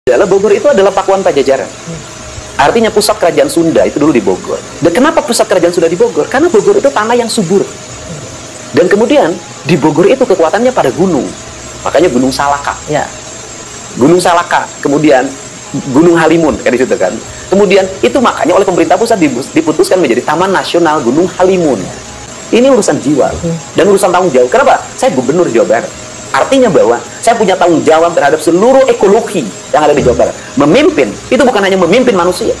adalah Bogor itu adalah Pakuan Pajajaran. Artinya pusat kerajaan Sunda itu dulu di Bogor. Dan kenapa pusat kerajaan Sunda di Bogor? Karena Bogor itu tanah yang subur. Dan kemudian di Bogor itu kekuatannya pada gunung. Makanya Gunung Salaka. Ya. Gunung Salaka, kemudian Gunung Halimun, kan di situ kan. Kemudian itu makanya oleh pemerintah pusat diputuskan menjadi Taman Nasional Gunung Halimun. Ini urusan jiwa dan urusan tanggung jawab. Kenapa? Saya gubernur Jawa Barat. Artinya bahwa saya punya tanggung jawab terhadap seluruh ekologi yang ada di Jawa Barat. Memimpin, itu bukan hanya memimpin manusia.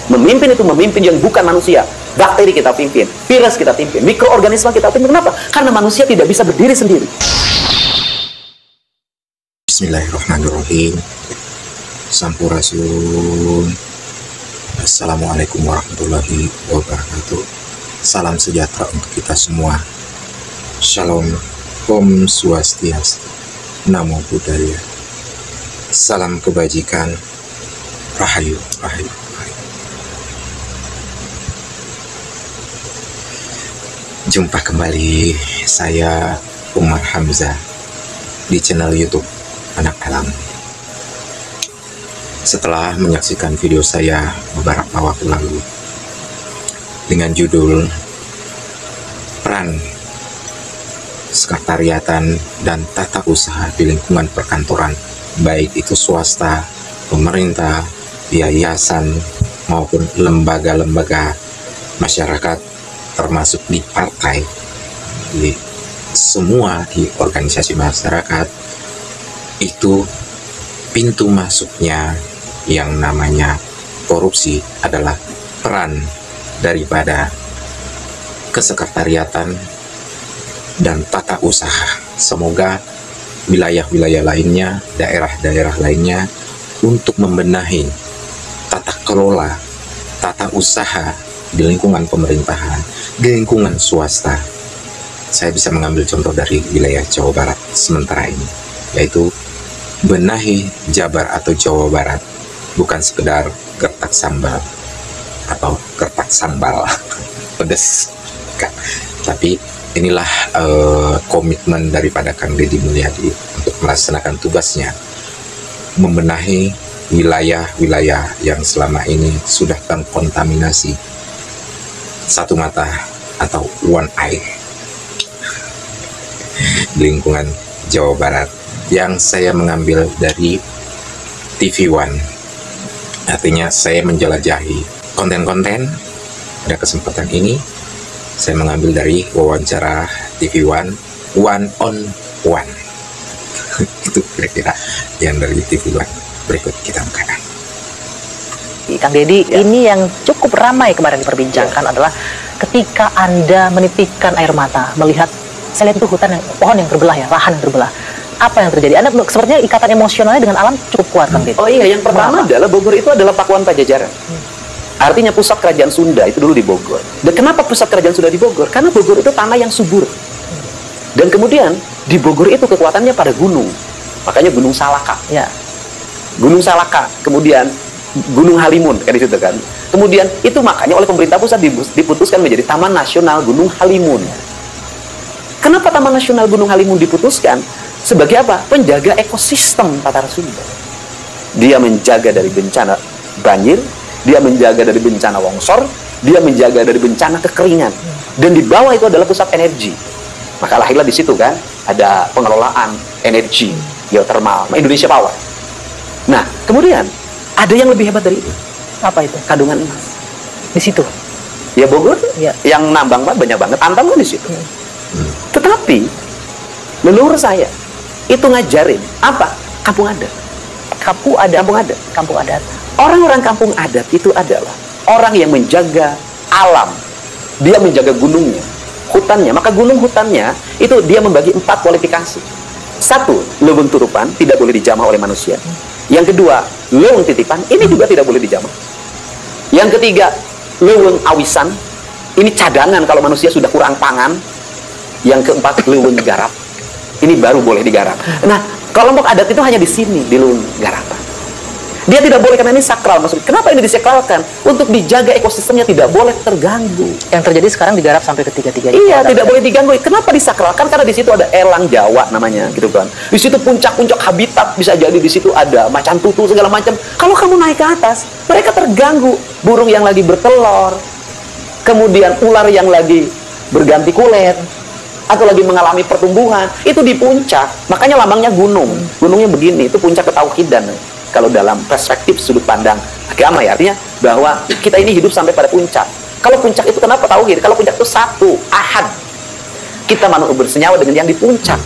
Memimpin itu memimpin yang bukan manusia. Bakteri kita pimpin, virus kita pimpin, mikroorganisme kita pimpin. Kenapa? Karena manusia tidak bisa berdiri sendiri. Bismillahirrahmanirrahim. Sampurasun. Assalamualaikum warahmatullahi wabarakatuh. Salam sejahtera untuk kita semua. Shalom. Om Swastiastu, Namo Buddhaya, salam kebajikan, Rahayu, Rahayu, Rahayu. Jumpa kembali saya Umar Hamzah di channel YouTube Anak Alam. Setelah menyaksikan video saya beberapa waktu lalu dengan judul Peran Sekretariatan dan tata usaha di lingkungan perkantoran, baik itu swasta, pemerintah, yayasan, maupun lembaga-lembaga masyarakat, termasuk di partai, di semua di organisasi masyarakat, itu pintu masuknya yang namanya korupsi adalah peran daripada kesekretariatan dan tata usaha. Semoga wilayah-wilayah lainnya, daerah-daerah lainnya untuk membenahi tata kelola, tata usaha di lingkungan pemerintahan, di lingkungan swasta. Saya bisa mengambil contoh dari wilayah Jawa Barat sementara ini, yaitu benahi Jabar atau Jawa Barat, bukan sekedar gertak sambal atau gertak sambal pedes, tapi inilah komitmen daripada Kang Deddy Mulyadi untuk melaksanakan tugasnya, membenahi wilayah-wilayah yang selama ini sudah terkontaminasi satu mata atau one eye di lingkungan Jawa Barat, yang saya mengambil dari TV One. Artinya saya menjelajahi konten-konten pada kesempatan ini. Saya mengambil dari wawancara TV One, One on One. Itu kira-kira yang dari TV One. Berikut kita bukakan. Kang Deddy, ini yang cukup ramai kemarin diperbincangkan adalah ketika Anda menitikkan air mata melihat, saya lihat itu hutan yang, pohon yang terbelah ya, lahan yang terbelah. Apa yang terjadi? Anda sepertinya ikatan emosionalnya dengan alam cukup kuat, Kang Deddy. Oh iya, yang pertama adalah Bogor itu adalah Pakuan Pajajaran. Artinya pusat kerajaan Sunda itu dulu di Bogor. Dan kenapa pusat kerajaan Sunda di Bogor? Karena Bogor itu tanah yang subur. Dan kemudian di Bogor itu kekuatannya pada gunung. Makanya Gunung Salaka. Ya. Gunung Salaka, kemudian Gunung Halimun, kan di situ kan. Kemudian itu makanya oleh pemerintah pusat diputuskan menjadi Taman Nasional Gunung Halimun. Kenapa Taman Nasional Gunung Halimun diputuskan? Sebagai apa? Penjaga ekosistem Tatar Sunda. Dia menjaga dari bencana banjir, dia menjaga dari bencana longsor, dia menjaga dari bencana kekeringan. Dan di bawah itu adalah pusat energi. Maka lahirlah di situ kan, ada pengelolaan energi geotermal, Indonesia Power. Nah, kemudian ada yang lebih hebat dari itu. Apa itu? Kandungan emas. Di situ. Ya Bogor, Ya. yang nambang banyak banget, Antam kan di situ. Tetapi leluhur saya itu ngajarin apa? Kampung adat. Kampung adat. Kampung adat. Kampung adat. Orang-orang kampung adat itu adalah orang yang menjaga alam. Dia menjaga gunungnya, hutannya. Maka gunung hutannya itu dia membagi 4 kualifikasi. 1, leuweung turupan, tidak boleh dijamah oleh manusia. Yang kedua, leuweung titipan, ini juga tidak boleh dijamah. Yang ketiga, leuweung awisan, ini cadangan kalau manusia sudah kurang pangan. Yang keempat, leuweung garap, ini baru boleh digarap. Nah, kelompok adat itu hanya di sini, di leuweung garapan. Dia tidak boleh karena ini sakral. Maksudnya, kenapa ini disakralkan? Untuk dijaga ekosistemnya tidak boleh terganggu. Yang terjadi sekarang digarap sampai ketiga-tiga. Iya, tidak boleh diganggu. Kenapa disakralkan? Karena di situ ada elang Jawa namanya, gitu kan. Di situ puncak-puncak habitat, bisa jadi di situ ada macan tutul segala macam. Kalau kamu naik ke atas, mereka terganggu. Burung yang lagi bertelur, kemudian ular yang lagi berganti kulit, atau lagi mengalami pertumbuhan, itu di puncak. Makanya lambangnya gunung. Gunungnya begini, itu puncak ketauhidan. Kalau dalam perspektif sudut pandang agama ya, artinya bahwa kita ini hidup sampai pada puncak. Kalau puncak itu kenapa tauhid? Kalau puncak itu satu, ahad. Kita manusia bersenyawa dengan yang di puncak.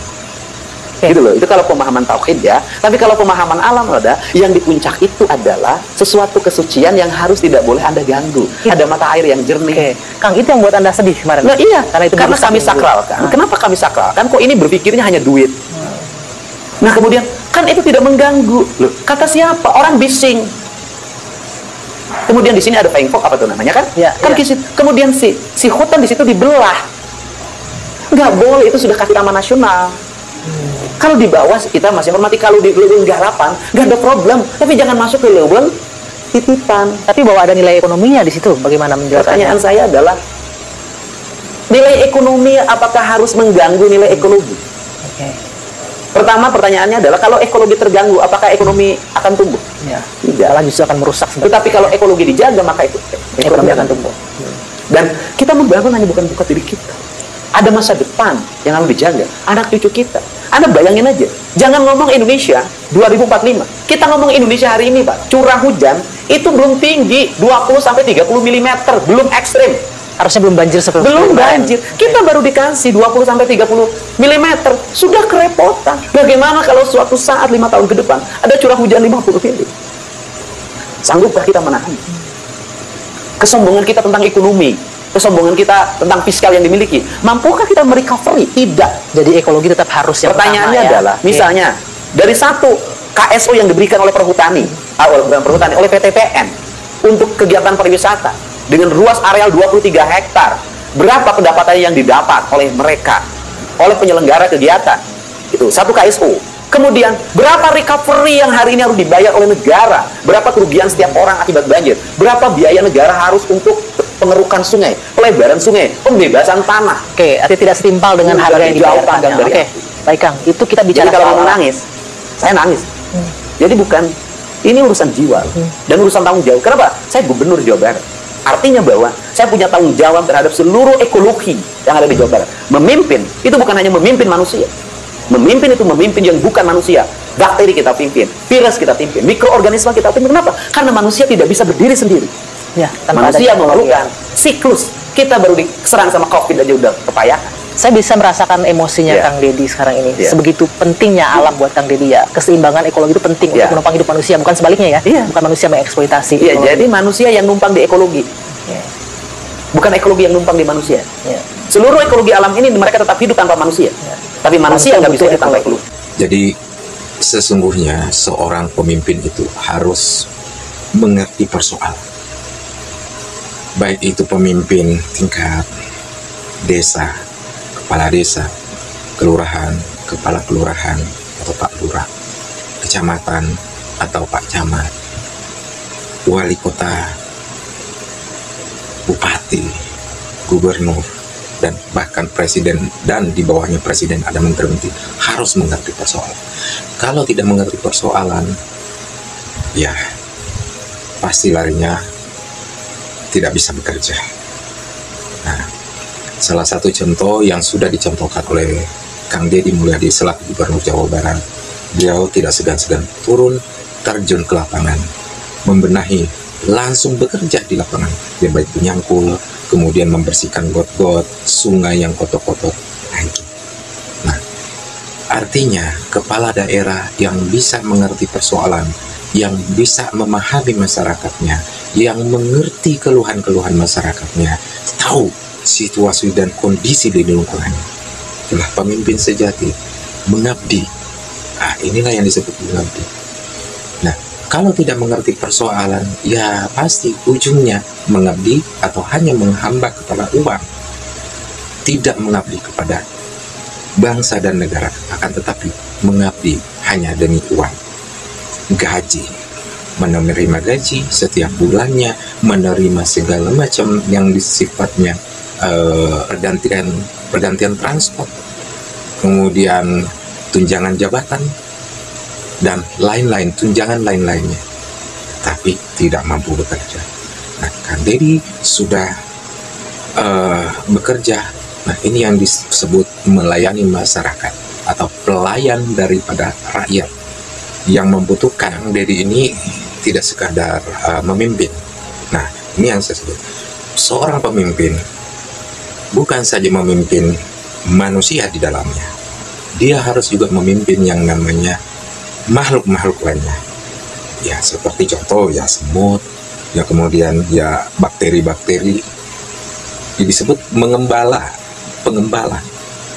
Gitu loh. Itu kalau pemahaman tauhid ya. Tapi kalau pemahaman alam ada, yang di puncak itu adalah sesuatu kesucian yang harus tidak boleh Anda ganggu. Ada mata air yang jernih. Kang, itu yang buat Anda sedih kemarin. Nah iya, karena kami sakral sakralkan. Kenapa kami sakralkan? Kok ini berpikirnya hanya duit? Nah kemudian, kan itu tidak mengganggu. Loh, kata siapa? Orang bising. Kemudian di sini ada Feng Fok, apa tuh namanya kan? Ya, kan ya. Kemudian si hutan di situ dibelah. Nggak boleh, itu sudah kasih taman nasional. Kalau di bawah kita masih hormati, kalau di leuweung garapan nggak ada problem. Tapi jangan masuk ke leuweung titipan. Tapi bahwa ada nilai ekonominya di situ, bagaimana menjelaskannya? Pertanyaan saya adalah, nilai ekonomi apakah harus mengganggu nilai ekologi? Pertama pertanyaannya adalah, kalau ekologi terganggu, apakah ekonomi akan tumbuh? Ya. Tidak. Malah justru akan merusak. Tetapi kalau ekologi dijaga, maka ekonomi akan tumbuh. Dan kita membangun hanya bukan buat diri kita. Ada masa depan yang harus dijaga, anak cucu kita. Anda bayangin aja, jangan ngomong Indonesia 2045. Kita ngomong Indonesia hari ini, Pak. Curah hujan itu belum tinggi, 20-30 mm, belum ekstrim. Harusnya belum banjir seperti Belum kemarin. banjir. Kita baru dikasih 20-30 mm. Sudah kerepotan. Bagaimana kalau suatu saat 5 tahun ke depan ada curah hujan 50 mm? Sanggupkah kita menahan? Kesombongan kita tentang ekonomi, kesombongan kita tentang fiskal yang dimiliki, mampukah kita merecovery? Tidak. Jadi ekologi tetap harus yang Pertanyaannya pertama, ya. adalah, misalnya dari satu KSO yang diberikan oleh Perhutani, oleh PTPN untuk kegiatan pariwisata dengan luas areal 23 hektar, berapa pendapatan yang didapat oleh mereka, oleh penyelenggara kegiatan? Itu satu KSO. Kemudian berapa recovery yang hari ini harus dibayar oleh negara? Berapa kerugian setiap orang akibat banjir? Berapa biaya negara harus untuk pengerukan sungai, pelebaran sungai, pembebasan tanah? Oke, artinya tidak setimpal dengan harga yang jauh dibayarkannya. panggang dari Oke, baik Kang, itu kita bicara Jadi kalau soal mau nangis, saya nangis. Jadi bukan, ini urusan jiwa dan urusan tanggung jawab. Kenapa? Saya gubernur Jawa Barat. Artinya bahwa saya punya tanggung jawab terhadap seluruh ekologi yang ada di Jawa Barat. Memimpin, itu bukan hanya memimpin manusia. Memimpin itu memimpin yang bukan manusia. Bakteri kita pimpin, virus kita pimpin, mikroorganisme kita pimpin. Kenapa? Karena manusia tidak bisa berdiri sendiri. Ya, tanpa Manusia ada memerlukan siklus. Kita baru diserang sama COVID aja udah kepayahan. Saya bisa merasakan emosinya Yeah. Kang Deddy sekarang ini. Yeah. Sebegitu pentingnya alam buat Kang Deddy ya. Keseimbangan ekologi itu penting Yeah. untuk menopang hidup manusia, bukan sebaliknya ya. Yeah. Bukan manusia mengeksploitasi. Iya, ekologi. jadi manusia yang numpang di ekologi. Yeah. Bukan ekologi yang numpang di manusia. Yeah. Seluruh ekologi alam ini mereka tetap hidup tanpa manusia. Yeah. Tapi manusia nggak bisa butuh hidup tanpa ekologi. Jadi sesungguhnya seorang pemimpin itu harus mengerti persoalan. Baik itu pemimpin tingkat desa, kepala desa, kelurahan, kepala kelurahan atau Pak Lurah, kecamatan atau Pak Camat, wali kota, bupati, gubernur, dan bahkan presiden, dan di bawahnya presiden ada menteri-menteri, harus mengerti persoalan. Kalau tidak mengerti persoalan, ya pasti larinya tidak bisa bekerja. Nah, salah satu contoh yang sudah dicontohkan oleh Kang Deddy Mulyadi selaku Gubernur Jawa Barat, beliau tidak segan-segan turun terjun ke lapangan, membenahi, langsung bekerja di lapangan. Dia baik menyangkul, kemudian membersihkan got-got, sungai yang kotor-kotor. Nah, itu. Nah, artinya kepala daerah yang bisa mengerti persoalan, yang bisa memahami masyarakatnya, yang mengerti keluhan-keluhan masyarakatnya, tahu situasi dan kondisi di lingkungannya, itulah pemimpin sejati, mengabdi. Nah, inilah yang disebut mengabdi. Nah, kalau tidak mengerti persoalan, ya pasti ujungnya mengabdi atau hanya menghamba kepada uang, tidak mengabdi kepada bangsa dan negara, akan tetapi mengabdi hanya demi uang, gaji, menerima gaji setiap bulannya, menerima segala macam yang sifatnya pergantian transport, kemudian tunjangan jabatan, dan lain-lain, tunjangan lain-lainnya, tapi tidak mampu bekerja. Nah, Kang Deddy sudah bekerja. Nah, ini yang disebut melayani masyarakat atau pelayan daripada rakyat yang membutuhkan. Kang Deddy ini tidak sekadar memimpin. Nah, ini yang saya sebut. Seorang pemimpin bukan saja memimpin manusia di dalamnya, dia harus juga memimpin yang namanya makhluk-makhluk lainnya. Ya, seperti contoh ya semut, ya kemudian ya bakteri-bakteri. Ini disebut pengembala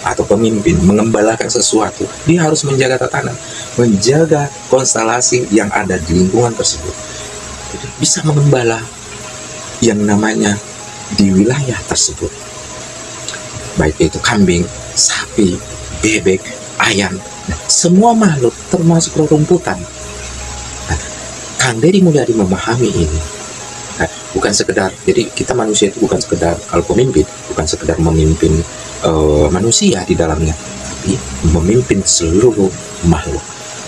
atau pemimpin, mengembalakan sesuatu. Dia harus menjaga tatanan, menjaga konstelasi yang ada di lingkungan tersebut. Jadi bisa mengembala yang namanya di wilayah tersebut, baik itu kambing, sapi, bebek, ayam, semua makhluk termasuk rerumputan. Nah, Kang Deddy Mulyadi memahami ini. Nah, bukan sekedar, jadi kita manusia itu bukan sekedar, kalau pemimpin bukan sekedar memimpin manusia di dalamnya, tapi memimpin seluruh makhluk,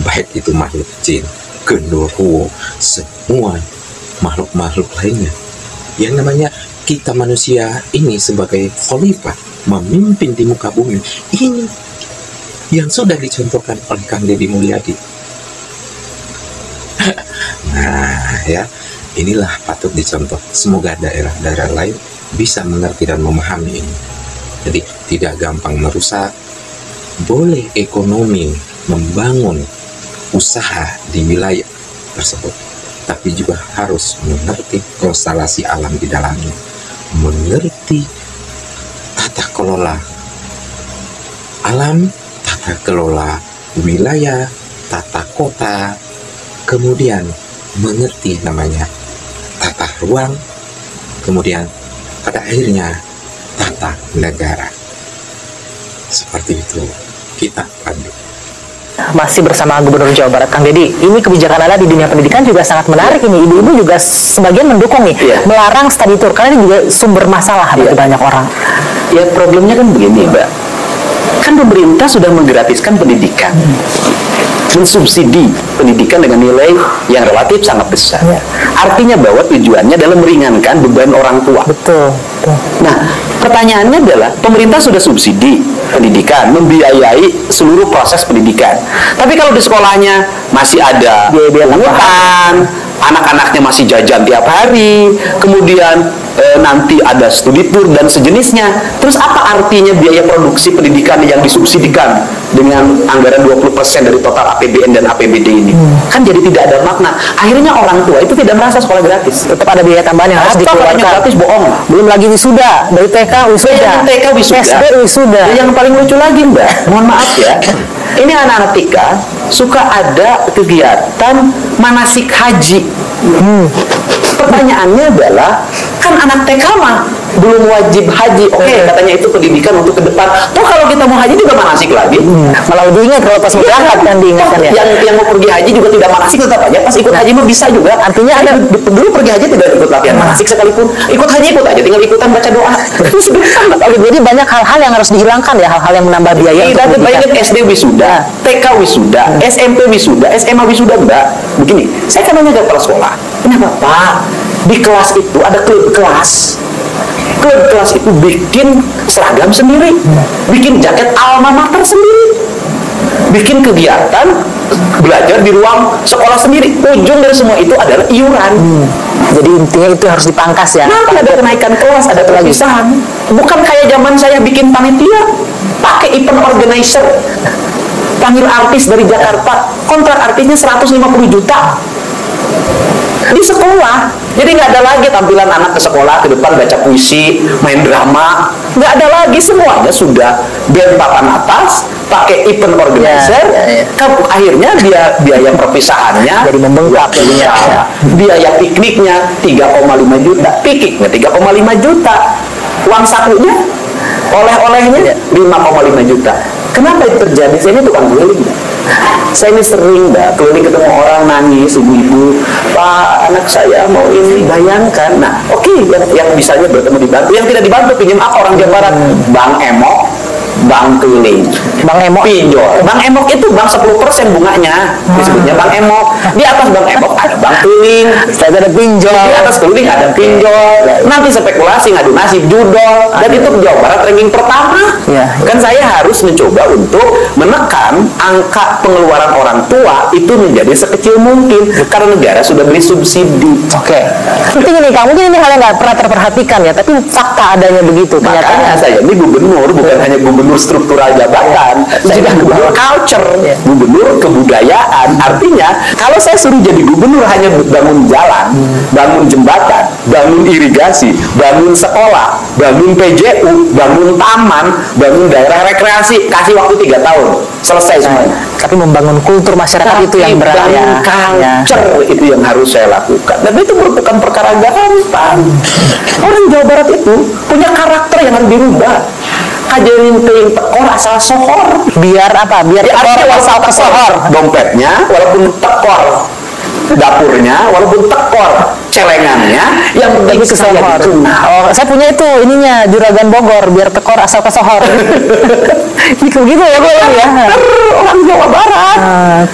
baik itu makhluk jin, genderuwo, semua makhluk-makhluk lainnya. Yang namanya kita manusia ini sebagai khalifah memimpin di muka bumi ini yang sudah dicontohkan oleh Kang Deddy Mulyadi. Nah ya, inilah patut dicontoh. Semoga daerah-daerah lain bisa mengerti dan memahami ini. Jadi tidak gampang merusak, boleh ekonomi membangun usaha di wilayah tersebut, tapi juga harus mengerti konstelasi alam di dalamnya, mengerti tata kelola alam, tata kelola wilayah, tata kota, kemudian mengerti namanya tata ruang, kemudian pada akhirnya tata negara. Seperti itu kita lanjut. Masih bersama Gubernur Jawa Barat, Kang Deddy. Ini kebijakan Anda di dunia pendidikan juga sangat menarik ini. Ibu-ibu juga sebagian mendukung nih, melarang study tour, karena ini juga sumber masalah bagi banyak orang. Ya, problemnya kan begini, Mbak. Kan pemerintah sudah menggratiskan pendidikan, mensubsidi pendidikan dengan nilai yang relatif sangat besar. Artinya bahwa tujuannya adalah meringankan beban orang tua. Betul. Nah, pertanyaannya adalah pemerintah sudah subsidi pendidikan, membiayai seluruh proses pendidikan. Tapi kalau di sekolahnya masih ada pungutan, anak-anaknya masih jajan tiap hari, kemudian nanti ada studi tour dan sejenisnya, terus apa artinya biaya produksi pendidikan yang disubsidikan dengan anggaran 20% dari total APBN dan APBD ini? Kan jadi tidak ada makna. Akhirnya orang tua itu tidak merasa sekolah gratis. Tetap ada biaya tambahan yang harus dikeluarkan. Gratis bohong. Belum lagi wisuda, dari TK wisuda, SD wisuda. Yang paling lucu lagi, Mbak, mohon maaf ya, ini anak-anak TK suka ada kegiatan manasik haji. Pertanyaannya adalah, kan anak TK mah belum wajib haji. Oke, katanya itu pendidikan untuk ke depan. Toh kalau kita mau haji juga manasik lagi. Malah diingat kalau pas mau berangkat kan diingatkan ya. Yang mau pergi haji juga tidak manasik, tetap aja pas ikut haji mah bisa juga. Artinya ada dulu pergi haji tidak ikut latihan manasik sekalipun. Ikut haji ikut aja, tinggal ikutan baca doa. Jadi banyak hal-hal yang harus dihilangkan ya, hal-hal yang menambah biaya. Tidak banyak SD wisuda, TK wisuda, SMP wisuda, SMA wisuda, Mbak. Begini, saya kan nanya ke kepala sekolah, kenapa Pak? Di kelas itu ada klub kelas. Klub kelas itu bikin seragam sendiri, bikin jaket alma mater sendiri, bikin kegiatan belajar di ruang sekolah sendiri. Ujung dari semua itu adalah iuran. Jadi intinya itu harus dipangkas ya. Nanti ada kenaikan kelas, ada perpisahan. Bukan kayak zaman saya bikin panitia, pakai event organizer, panggil artis dari Jakarta, kontrak artisnya 150 juta di sekolah. Jadi nggak ada lagi tampilan anak ke sekolah ke depan baca puisi, main drama, nggak ada lagi. Semuanya sudah band papan atas, pakai event organizer. Akhirnya biaya perpisahannya jadi membengkak. Biaya pikniknya 3,5 juta, pikniknya 3,5 juta, uang sakunya, oleh-olehnya 5,5 juta. Kenapa itu terjadi? Saya ini tukang keliling. Saya ini sering, Mbak, keliling ketemu orang nangis, ibu-ibu, Pak, anak saya mau ini, bayangkan. Nah, oke, yang misalnya bertemu dibantu, yang tidak dibantu pinjam apa orang Jawa Barat? Bank Emok, bank keliling, Bang Emok pinjol. Bank Emok itu bank 10% bunganya, disebutnya Bank Emok. Di atas Bank Emok ada bank keliling, saya ada pinjol. di atas keliling ada pinjol. Nanti spekulasi, ngadu nasib, judol, dan itu Jawa Barat ranking pertama. Ya. Kan saya harus mencoba untuk menekan angka pengeluaran orang tua itu menjadi sekecil mungkin karena negara sudah beri subsidi. Oke. Tapi gini, Kang, mungkin ini hal yang nggak pernah terperhatikan ya, tapi fakta adanya begitu. Makanya saya ini gubernur, bukan hanya gubernur struktural jabatan, saya juga gubernur culture, gubernur kebudayaan. Artinya, kalau saya suruh jadi gubernur hanya bangun jalan, bangun jembatan, bangun irigasi, bangun sekolah, bangun PJU, bangun taman, bangun daerah rekreasi, kasih waktu 3 tahun, selesai semuanya. Tapi membangun kultur masyarakat itu yang berat ya. Bangun culture itu yang harus saya lakukan. Dan itu merupakan perkara gampang. Orang Jawa Barat itu punya karakter yang harus dirubah. Kajarin ting tekor asal sohor. Biar apa? Biar tekor asal kesohor. Dompetnya walaupun tekor, dapurnya walaupun tekor, celengannya yang penting saya ditunang. Oh, saya punya itu ininya Juragan Bogor, biar tekor asal kesohor. Gitu ya gue ya. Orang Jawa Barat.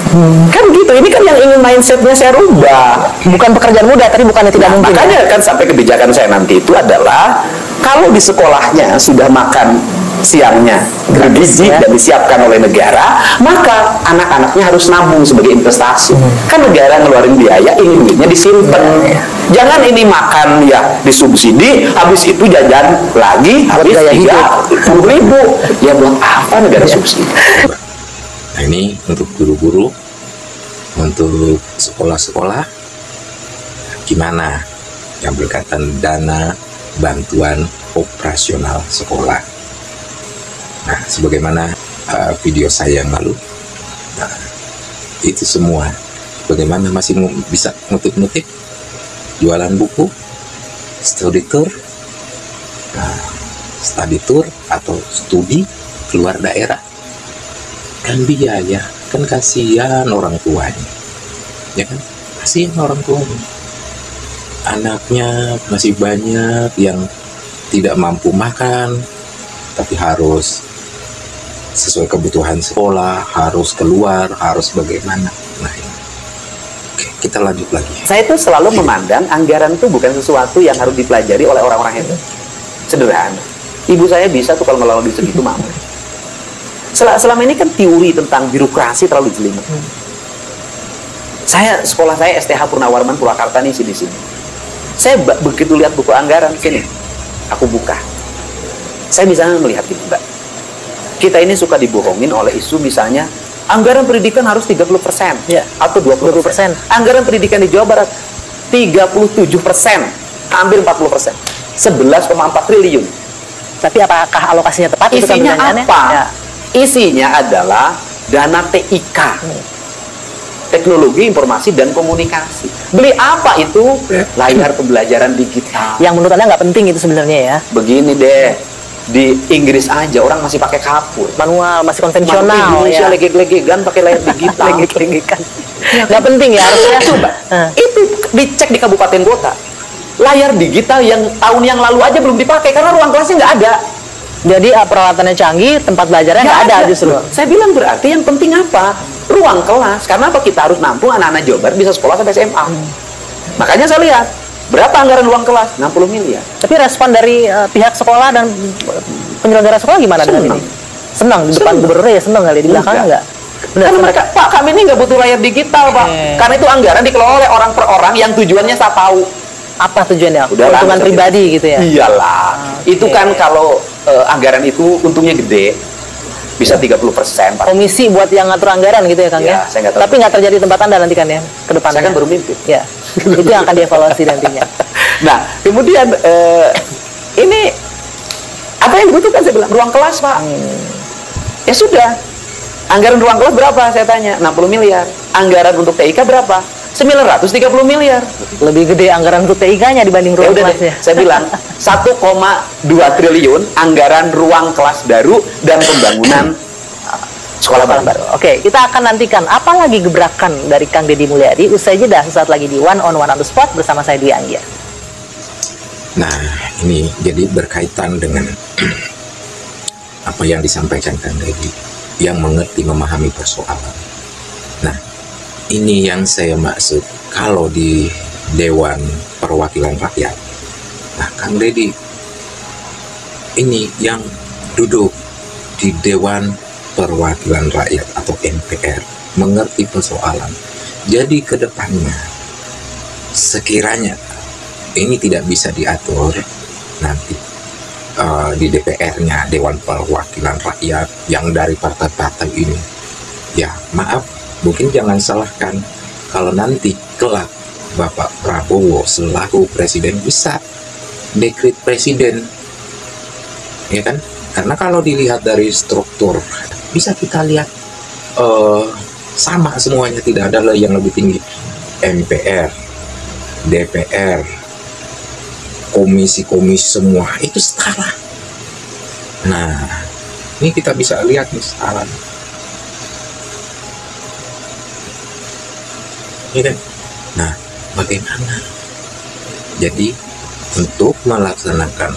Kan gitu. Ini kan yang ingin mindsetnya saya rubah. Bukan pekerjaan mudah, tapi bukannya tidak mungkin. Makanya kan sampai kebijakan saya nanti itu adalah kalau di sekolahnya sudah makan siangnya bergizi dan disiapkan oleh negara, maka anak-anaknya harus nabung sebagai investasi. Kan negara ngeluarin biaya, ini duitnya disimpan. Jangan ini makan ya disubsidi, habis itu jajan lagi, habis 30.000. Ya buat apa negara subsidi? Nah, ini untuk guru-guru, untuk sekolah-sekolah, gimana yang berkaitan dana bantuan operasional sekolah. Nah, sebagaimana video saya yang lalu, nah, itu semua bagaimana masih bisa ngutip-ngutip, jualan buku, study tour, atau studi keluar daerah, kan biaya, kan kasihan orang tuanya, ya kan, kasihan orang tuanya, anaknya masih banyak yang tidak mampu makan, tapi harus sesuai kebutuhan sekolah, harus keluar, harus bagaimana. Nah, oke, kita lanjut lagi. Saya itu selalu memandang anggaran itu bukan sesuatu yang harus dipelajari oleh orang-orang hebat. Sederhana. Ibu saya bisa tuh kalau ngelola duit segitu mampu. Selama ini kan teori tentang birokrasi terlalu jelimet. Sekolah saya STH Purnawarman Purwakarta nih di sini. Saya begitu lihat buku anggaran sini, aku buka. Saya bisa melihat ini, Mbak. Kita ini suka dibohongin oleh isu misalnya anggaran pendidikan harus 30% atau 20%. Anggaran pendidikan di Jawa Barat 37%, hampir 40%. 11,4 triliun. Tapi apakah alokasinya tepat? Isinya apa? Ya. Isinya adalah dana TIK. Teknologi Informasi dan Komunikasi. Beli apa itu? Layar pembelajaran digital. Yang menurut Anda nggak penting itu sebenarnya ya? Begini deh. Di Inggris aja orang masih pakai kapur, manual, masih konvensional. Indonesia legek-legegan pakai layar digital. Legek-legekan. Nggak penting ya harusnya. Coba itu dicek di kabupaten kota, layar digital yang tahun yang lalu aja belum dipakai karena ruang kelasnya nggak ada. Jadi peralatannya canggih, tempat belajarnya nggak ada justru. Saya bilang berarti yang penting apa? Ruang kelas. Karena apa? Kita harus nampung anak-anak Jawa Barat bisa sekolah sampai SMA. Makanya saya lihat berapa anggaran ruang kelas? 60 miliar. Tapi respon dari pihak sekolah dan penyelenggara sekolah gimana dengan ini? Senang, di depan gubernur ya senang kali, di belakang enggak? Benar, karena mereka, Pak, kami ini nggak butuh layar digital, Pak. Karena itu anggaran dikelola oleh orang per orang yang tujuannya saya tahu. Apa tujuannya? Keuntungan pribadi gitu ya? Iyalah. Itu kan kalau anggaran itu untungnya gede, bisa 30%. Komisi buat yang ngatur anggaran gitu ya, Kang ya? Tapi nggak terjadi tempat Anda nanti kan ya, ke depannya? Saya kan baru mimpi. Ya. Itu yang akan dievaluasi nantinya. Nah, kemudian ini apa yang dibutuhkan? Saya bilang ruang kelas, Pak. Ya sudah, anggaran ruang kelas berapa? Saya tanya. 60 miliar. Anggaran untuk TIK berapa? 930 miliar. Lebih gede anggaran untuk TIK-nya dibanding ruang kelasnya. Saya bilang 1,2 triliun anggaran ruang kelas baru dan pembangunan sekolah baru. Oke, kita akan nantikan apalagi gebrakan dari Kang Deddy Mulyadi usai jeda sesaat lagi di One on the Spot bersama saya Dwi Anggia. Nah, ini jadi berkaitan dengan apa yang disampaikan Kang Deddy, yang mengerti, memahami persoalan. Nah, ini yang saya maksud kalau di Dewan Perwakilan Rakyat. Nah, Kang Deddy ini yang duduk di Dewan Perwakilan Rakyat atau MPR, mengerti persoalan. Jadi ke depannya, sekiranya ini tidak bisa diatur nanti di DPR-nya, Dewan Perwakilan Rakyat yang dari partai-partai ini, ya maaf, mungkin jangan salahkan kalau nanti kelak Bapak Prabowo selaku presiden bisa dekret presiden, ya kan? Karena kalau dilihat dari struktur, bisa kita lihat sama semuanya, tidak ada yang lebih tinggi. MPR, DPR, komisi-komisi semua itu setara. Nah, ini kita bisa lihat nih setara. Ini kan? Nah, bagaimana? Jadi untuk melaksanakan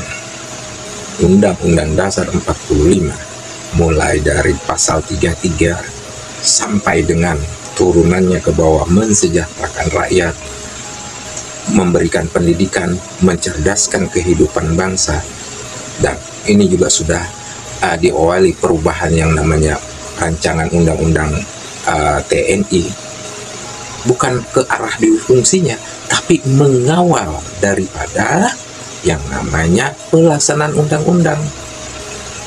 Undang-Undang Dasar 45 mulai dari pasal 33 sampai dengan turunannya ke bawah, mensejahterakan rakyat, memberikan pendidikan, mencerdaskan kehidupan bangsa, dan ini juga sudah diawali perubahan yang namanya rancangan undang-undang TNI, bukan ke arah difungsinya, tapi mengawal daripada yang namanya pelaksanaan undang-undang.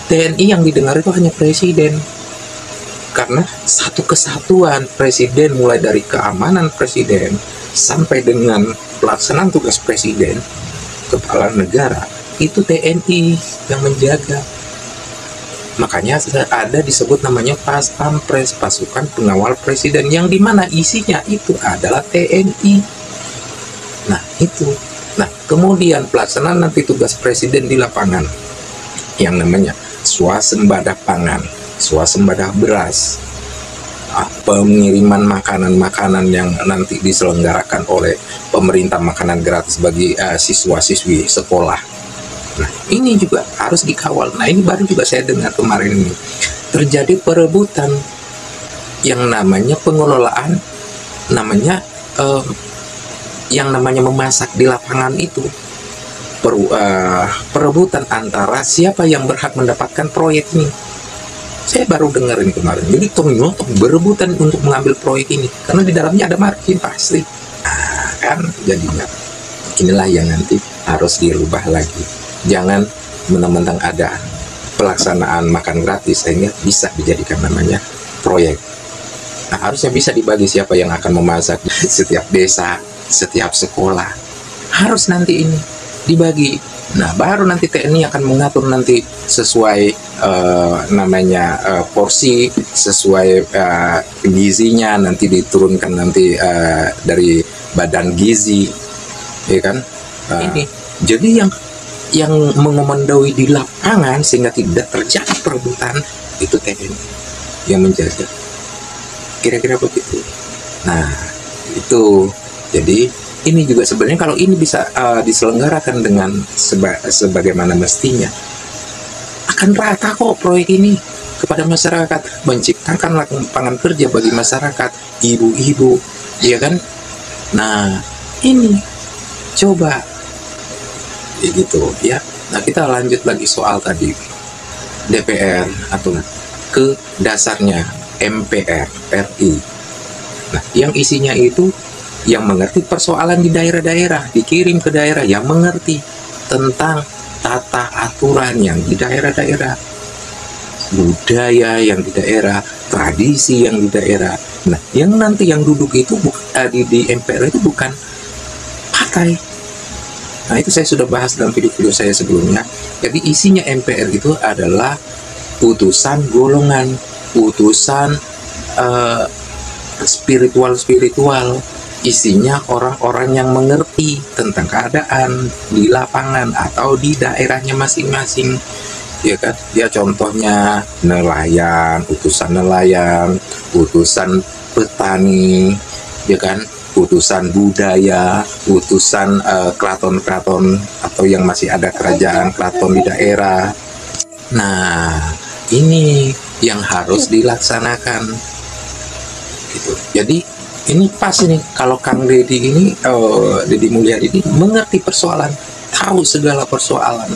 TNI yang didengar itu hanya presiden, karena satu kesatuan presiden, mulai dari keamanan presiden sampai dengan pelaksanaan tugas presiden, kepala negara, itu TNI yang menjaga. Makanya ada disebut namanya Pas Pampres, pasukan pengawal presiden, yang dimana isinya itu adalah TNI. Nah itu. Nah, kemudian pelaksanaan nanti tugas presiden di lapangan yang namanya swasembada pangan, swasembada beras, pengiriman makanan-makanan yang nanti diselenggarakan oleh pemerintah, makanan gratis bagi siswa-siswi sekolah. Nah, ini juga harus dikawal. Nah, ini baru juga saya dengar kemarin ini terjadi perebutan yang namanya pengelolaan, namanya yang namanya memasak di lapangan itu, perebutan antara siapa yang berhak mendapatkan proyek ini. Saya baru dengar ini kemarin. Jadi ternyata berebutan untuk mengambil proyek ini karena di dalamnya ada margin pasti. Nah, kan jadinya inilah yang nanti harus dirubah lagi. Jangan mentang-mentang ada pelaksanaan makan gratis sehingga bisa dijadikan namanya proyek. Nah, harusnya bisa dibagi siapa yang akan memasak setiap desa, setiap sekolah, harus nanti ini dibagi. Nah, baru nanti TNI akan mengatur nanti sesuai namanya porsi, sesuai gizinya, nanti diturunkan nanti dari badan gizi, ya kan? Ini jadi yang mengomandoi di lapangan sehingga tidak terjadi perebutan itu TNI yang menjaga. Kira-kira begitu. Nah, itu. Jadi ini juga sebenarnya kalau ini bisa diselenggarakan dengan sebagaimana mestinya, akan rata kok proyek ini kepada masyarakat, menciptakan lapangan kerja bagi masyarakat, ibu-ibu, ya kan? Nah, ini coba gitu ya. Nah, kita lanjut lagi soal tadi DPR atau ke dasarnya MPR RI. Nah, yang isinya itu yang mengerti persoalan di daerah-daerah, dikirim ke daerah, yang mengerti tentang tata aturan yang di daerah-daerah, budaya yang di daerah, tradisi yang di daerah. Nah, yang nanti yang duduk itu di MPR itu bukan partai. Nah, itu saya sudah bahas dalam video-video saya sebelumnya. Jadi isinya MPR itu adalah putusan golongan, putusan spiritual. Isinya orang-orang yang mengerti tentang keadaan di lapangan atau di daerahnya masing-masing. ya kan? Dia contohnya nelayan, utusan petani, ya kan? Utusan budaya, utusan keraton-keraton atau yang masih ada kerajaan keraton di daerah. Nah, ini yang harus dilaksanakan gitu. Jadi ini pas ini kalau Kang Deddy ini Deddy Mulyadi ini mengerti persoalan, tahu segala persoalan.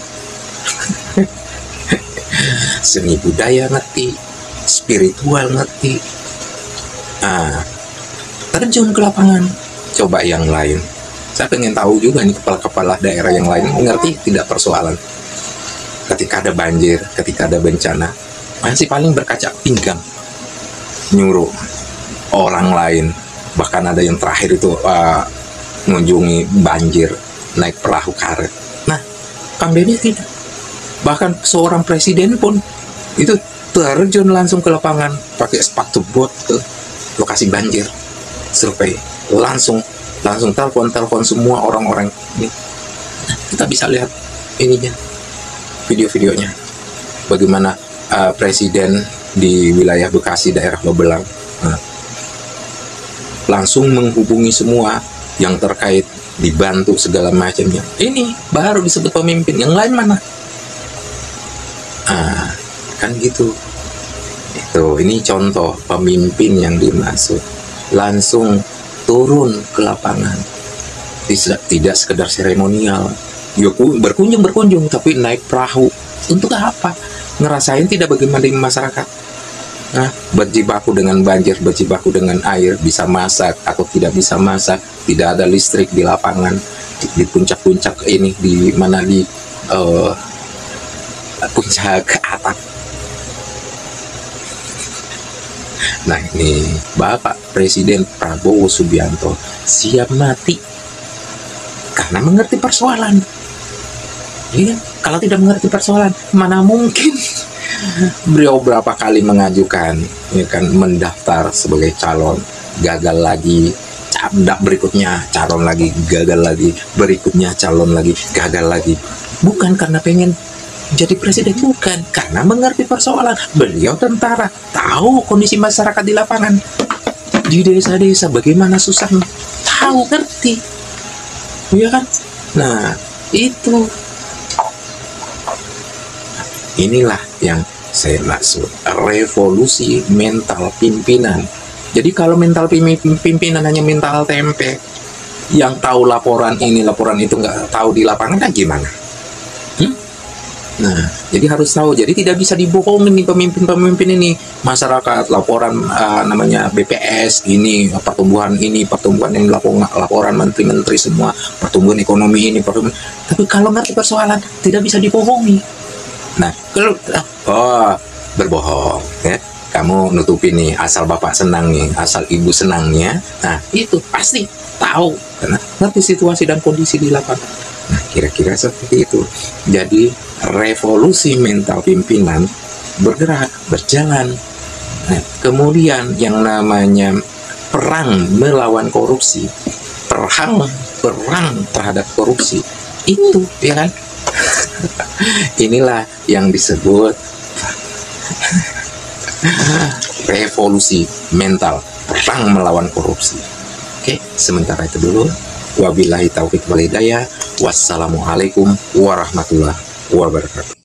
Seni budaya ngerti, spiritual ngerti. Nah, terjun ke lapangan. Coba yang lain. Saya pengen tahu juga nih kepala-kepala daerah yang lain ngerti tidak persoalan. Ketika ada banjir, ketika ada bencana, masih paling berkaca pinggang, nyuruh orang lain. Bahkan ada yang terakhir itu mengunjungi banjir naik perahu karet. Nah, Kang Deddy tidak. Bahkan seorang presiden pun itu terjun langsung ke lapangan pakai sepatu bot ke lokasi banjir, survei, langsung telepon semua orang-orang ini. Nah, kita bisa lihat ininya, video-videonya, bagaimana presiden di wilayah Bekasi, daerah Babelang, langsung menghubungi semua yang terkait, dibantu segala macamnya. Ini baru disebut pemimpin. Yang lain mana? Kan gitu. Ini contoh pemimpin yang dimaksud. Langsung turun ke lapangan. Tidak sekedar seremonial. Berkunjung, tapi naik perahu. Untuk apa? Ngerasain tidak bagaimana di masyarakat. Berjibaku dengan banjir, berjibaku dengan air, bisa masak atau tidak bisa masak, tidak ada listrik di lapangan, di puncak-puncak ini, di mana di puncak atap. Nah, ini Bapak Presiden Prabowo Subianto siap mati karena mengerti persoalan. Ya, kalau tidak mengerti persoalan, mana mungkin beliau berapa kali mengajukan, ya kan, mendaftar sebagai calon, gagal lagi, berikutnya calon lagi, gagal lagi, berikutnya calon lagi, gagal lagi. Bukan karena pengen jadi presiden, bukan, karena mengerti persoalan. Beliau tentara, tahu kondisi masyarakat di lapangan, di desa-desa bagaimana susahnya, tahu, ngerti, ya kan. Nah, itu inilah yang saya maksud revolusi mental pimpinan. Jadi kalau mental pimpinan hanya mental tempe, yang tahu laporan ini laporan itu nggak tahu di lapangan, kan gimana? Nah, jadi harus tahu. Jadi tidak bisa dibohongin nih pemimpin-pemimpin ini. Masyarakat laporan namanya BPS ini, pertumbuhan yang laporan menteri-menteri semua, pertumbuhan ekonomi ini, tapi kalau ngerti persoalan tidak bisa dibohongi. Nah, kalau berbohong, ya, kamu nutupin nih, asal bapak senang nih, asal ibu senangnya. Nah, itu pasti tahu karena ngerti situasi dan kondisi di lapangan. Nah, kira-kira seperti itu. Jadi revolusi mental pimpinan bergerak, berjalan. Nah, kemudian yang namanya perang melawan korupsi, perang terhadap korupsi, itu, ya kan? Inilah yang disebut revolusi mental, perang melawan korupsi. Oke, sementara itu dulu. Wabillahi taufiq wal hidayah. Wassalamualaikum warahmatullahi wabarakatuh.